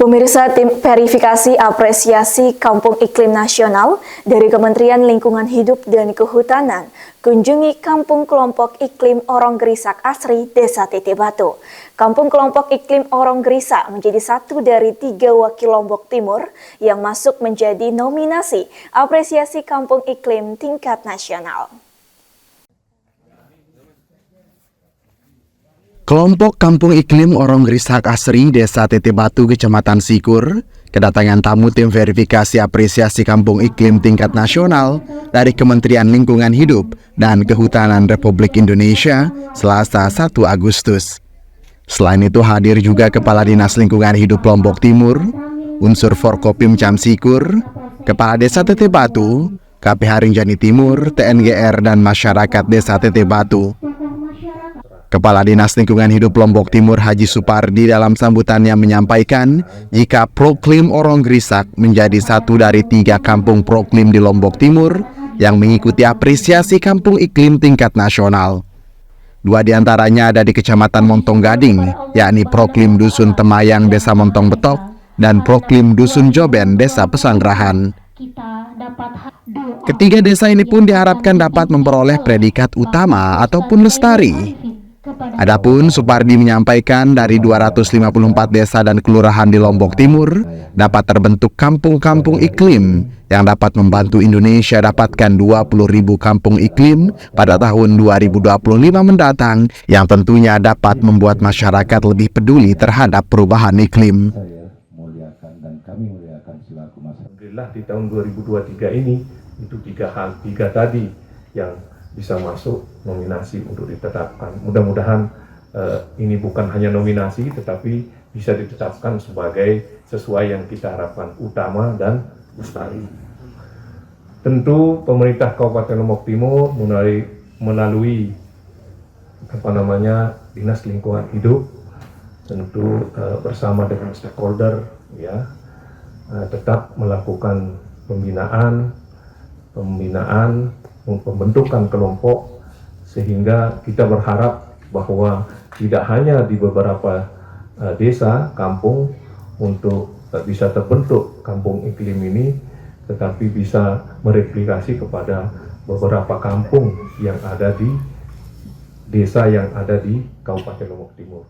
Pemirsa, tim verifikasi apresiasi Kampung Iklim Nasional dari Kementerian Lingkungan Hidup dan Kehutanan kunjungi Kampung Kelompok Iklim Orong Gerisak Asri, Desa Teteh Batu. Kampung Kelompok Iklim Orong Gerisak menjadi satu dari 3 wakil Lombok Timur yang masuk menjadi nominasi apresiasi Kampung Iklim tingkat nasional. Kelompok Kampung Iklim Orong Gerisak Asri, Desa Teteh Batu, Kecamatan Sikur, kedatangan tamu tim verifikasi apresiasi Kampung Iklim tingkat nasional dari Kementerian Lingkungan Hidup dan Kehutanan Republik Indonesia, Selasa 1 Agustus. Selain itu hadir juga Kepala Dinas Lingkungan Hidup Lombok Timur, unsur Forkopim Cam Sikur, Kepala Desa Teteh Batu, KPH Rinjani Timur, TNGR, dan masyarakat Desa Teteh Batu. Kepala Dinas Lingkungan Hidup Lombok Timur Haji Supardi dalam sambutannya menyampaikan jika Proklim Orong Gerisak menjadi satu dari 3 kampung Proklim di Lombok Timur yang mengikuti apresiasi Kampung Iklim tingkat nasional. 2 diantaranya ada di Kecamatan Montong Gading, yakni Proklim Dusun Temayang Desa Montong Betok dan Proklim Dusun Joben Desa Pesanggerahan. Ketiga desa ini pun diharapkan dapat memperoleh predikat utama ataupun lestari. Adapun Supardi menyampaikan dari 254 desa dan kelurahan di Lombok Timur dapat terbentuk kampung-kampung iklim yang dapat membantu Indonesia dapatkan 20.000 kampung iklim pada tahun 2025 mendatang yang tentunya dapat membuat masyarakat lebih peduli terhadap perubahan iklim. Alhamdulillah di tahun 2023 ini itu 3 tadi yang bisa masuk nominasi untuk ditetapkan. Mudah-mudahan ini bukan hanya nominasi tetapi bisa ditetapkan sebagai sesuai yang kita harapkan, utama dan lestari. Tentu pemerintah Kabupaten Lombok Timur melalui Dinas Lingkungan Hidup tentu bersama dengan stakeholder ya tetap melakukan pembinaan, pembentukan kelompok, sehingga kita berharap bahwa tidak hanya di beberapa desa, kampung untuk bisa terbentuk kampung iklim ini, tetapi bisa mereplikasi kepada beberapa kampung yang ada di desa yang ada di Kabupaten Lombok Timur.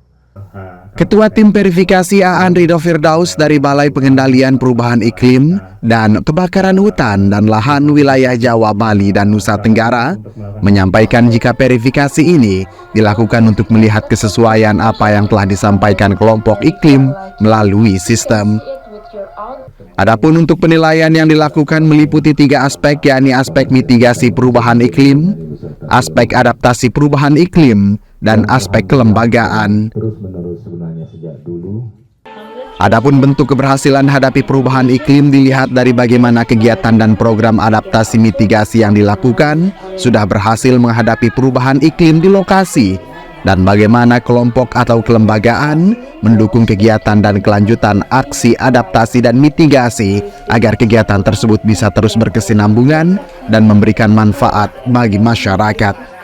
Ketua Tim Verifikasi Aan Ridho Firdaus dari Balai Pengendalian Perubahan Iklim dan Kebakaran Hutan dan Lahan Wilayah Jawa, Bali, dan Nusa Tenggara menyampaikan jika verifikasi ini dilakukan untuk melihat kesesuaian apa yang telah disampaikan kelompok iklim melalui sistem. Adapun untuk penilaian yang dilakukan meliputi 3 aspek, yakni aspek mitigasi perubahan iklim, aspek adaptasi perubahan iklim, dan aspek kelembagaan. Adapun bentuk keberhasilan hadapi perubahan iklim dilihat dari bagaimana kegiatan dan program adaptasi mitigasi yang dilakukan sudah berhasil menghadapi perubahan iklim di lokasi, dan bagaimana kelompok atau kelembagaan mendukung kegiatan dan kelanjutan aksi adaptasi dan mitigasi agar kegiatan tersebut bisa terus berkesinambungan dan memberikan manfaat bagi masyarakat.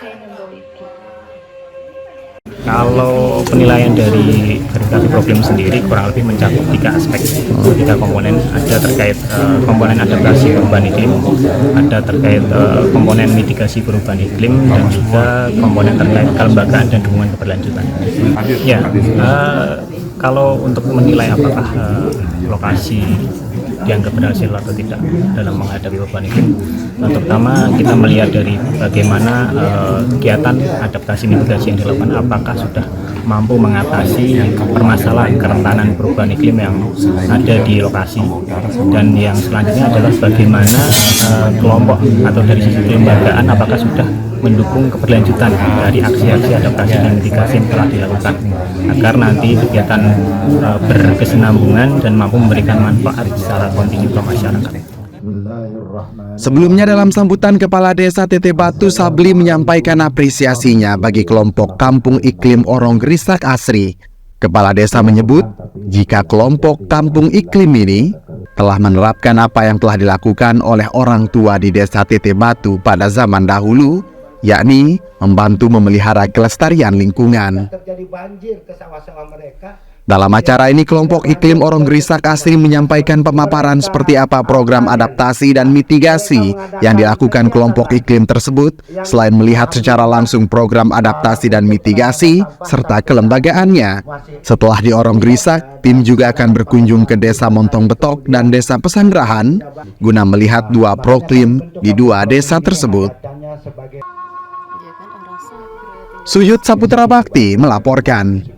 Kalau penilaian dari verifikasi Proklim sendiri kurang lebih mencakup 3 aspek, 3 komponen. Ada terkait komponen adaptasi perubahan iklim, ada terkait komponen mitigasi perubahan iklim, dan juga komponen terkait kelembagaan dan dukungan keberlanjutan. Ya, kalau untuk menilai apakah lokasi dianggap berhasil atau tidak dalam menghadapi perubahan iklim, terutama kita melihat dari bagaimana kegiatan adaptasi mitigasi yang dilakukan, apakah sudah mampu mengatasi permasalahan kerentanan perubahan iklim yang ada di lokasi. Dan yang selanjutnya adalah bagaimana kelompok atau dari sisi kelembagaan apakah sudah mendukung keberlanjutan dari aksi-aksi adaptasi dan mitigasi yang telah dilakukan agar nanti kegiatan berkesinambungan dan mampu memberikan manfaat secara kontinu ke masyarakat. Sebelumnya dalam sambutan Kepala Desa Teteh Batu Sabli menyampaikan apresiasinya bagi kelompok Kampung Iklim Orong Gerisak Asri. Kepala Desa menyebut jika kelompok Kampung Iklim ini telah menerapkan apa yang telah dilakukan oleh orang tua di Desa Teteh Batu pada zaman dahulu, yakni membantu memelihara kelestarian lingkungan. Terjadi banjir ke sawah-sawah mereka, Dalam acara ini, kelompok iklim Orong Grisak Asri menyampaikan pemaparan seperti apa program adaptasi dan mitigasi yang dilakukan kelompok iklim tersebut, selain melihat secara langsung program adaptasi dan mitigasi serta kelembagaannya. Setelah di Orong Grisak, tim juga akan berkunjung ke Desa Montong Betok dan Desa Pesanggerahan guna melihat dua proklim di dua desa tersebut. Suyut Saputra Bakti melaporkan.